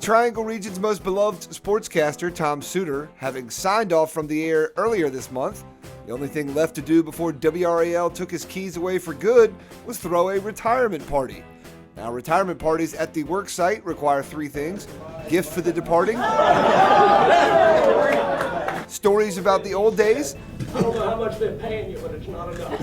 Triangle region's most beloved sportscaster, Tom Suter, having signed off from the air earlier this month, the only thing left to do before WRAL took his keys away for good was throw a retirement party. Now, retirement parties at the work site require three things: gift for the departing, stories about the old days. I don't know how much they're paying you, but it's not enough.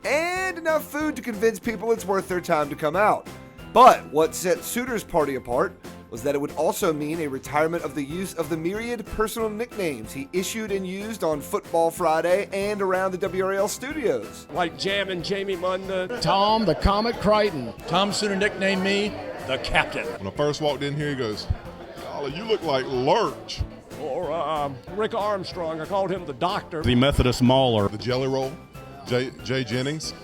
And enough food to convince people it's worth their time to come out. But what set Suter's party apart was that it would also mean a retirement of the use of the myriad personal nicknames he issued and used on Football Friday and around the WRAL studios. Like Jam and Jamie Munda. Tom the Comet Crichton. Tom Suter nicknamed me the Captain. When I first walked in here, he goes, "Golly, you look like Lurch." Or Rick Armstrong, I called him the Doctor. The Methodist Mauler. The Jelly Roll, Jay Jennings.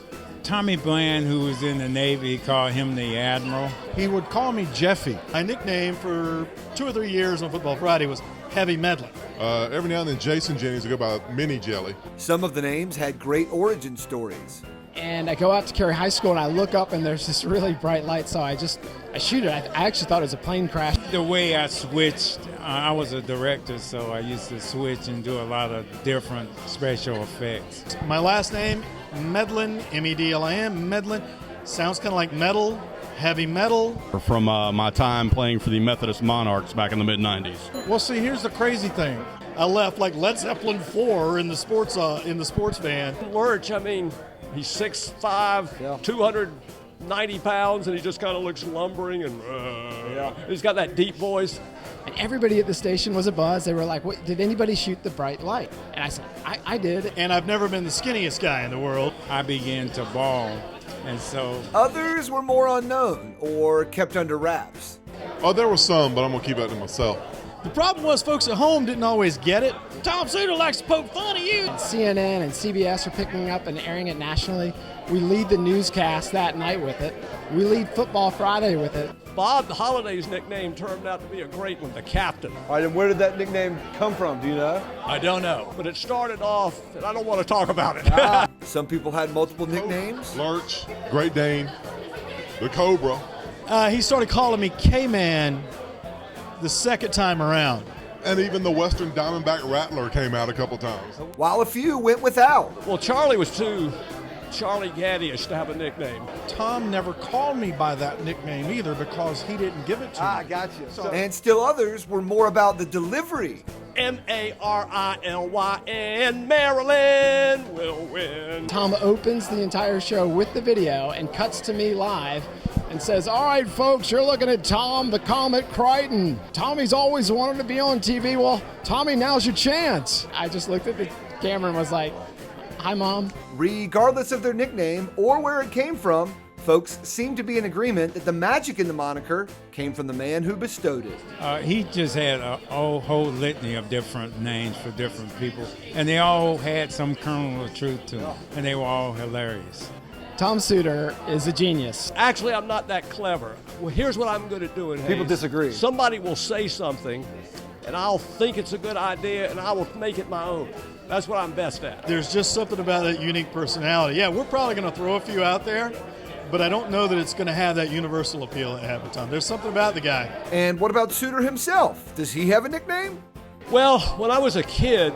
Tommy Bland, who was in the Navy, called him the Admiral. He would call me Jeffy. My nickname for 2 or 3 years on Football Friday was Heavy Meddling. Every now and then, Jason Jennings would go by Mini Jelly. Some of the names had great origin stories. And I go out to Cary High School and I look up and there's this really bright light, so I shoot it. I actually thought it was a plane crash. The way I switched, I was a director, so I used to switch and do a lot of different special effects. My last name, Medlin, M-E-D-L-I-N, Medlin. Sounds kind of like metal, heavy metal. From my time playing for the Methodist Monarchs back in the mid-90s. Well, see, here's the crazy thing. I left like Led Zeppelin 4 in the sports van. Lurch, I mean, he's 6'5", 290 pounds, and he just kind of looks lumbering and he's got that deep voice. And everybody at the station was abuzz. They were like, "What, did anybody shoot the bright light?" And I said, I did. And I've never been the skinniest guy in the world. I began to bawl, and so... Others were more unknown or kept under wraps. Oh, there were some, but I'm going to keep that to myself. The problem was folks at home didn't always get it. Tom Suter likes to poke fun at you. CNN and CBS are picking up and airing it nationally. We lead the newscast that night with it. We lead Football Friday with it. Bob Holliday's nickname turned out to be a great one, the Captain. All right, and where did that nickname come from? Do you know? I don't know. But it started off, and I don't want to talk about it. Some people had multiple nicknames. Lurch, Great Dane, the Cobra. He started calling me K-Man the second time around. And even the Western Diamondback Rattler came out a couple times. While a few went without. Well, Charlie was too Charlie Gaddy-ish to have a nickname. Tom never called me by that nickname either because he didn't give it to me. I got you. And still others were more about the delivery. M-A-R-I-L-Y-N, Maryland will win. Tom opens the entire show with the video and cuts to me live and says, "All right, folks, you're looking at Tom the Comet Crichton. Tommy's always wanted to be on TV. Well, Tommy, now's your chance." I just looked at the camera and was like, "Hi, Mom." Regardless of their nickname or where it came from, folks seem to be in agreement that the magic in the moniker came from the man who bestowed it. He just had a whole litany of different names for different people, and they all had some kernel of truth to them, and they were all hilarious. Tom Suter is a genius. Actually, I'm not that clever. Well, here's what I'm good at doing, Hayes. People disagree. Somebody will say something, and I'll think it's a good idea, and I will make it my own. That's what I'm best at. There's just something about that unique personality. Yeah, we're probably going to throw a few out there, but I don't know that it's going to have that universal appeal at half the time. There's something about the guy. And what about Suter himself? Does he have a nickname? Well, when I was a kid,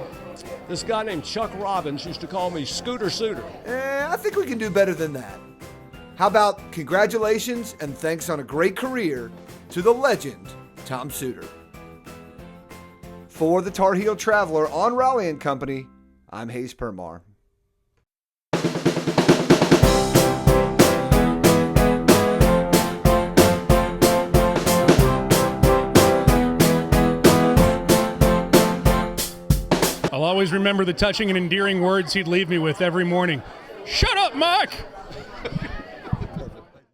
this guy named Chuck Robbins used to call me Scooter Suter. I think we can do better than that. How about congratulations and thanks on a great career to the legend, Tom Suter. For the Tar Heel Traveler on Raleigh & Company, I'm Hayes Permar. I'll always remember the touching and endearing words he'd leave me with every morning. "Shut up, Mark!"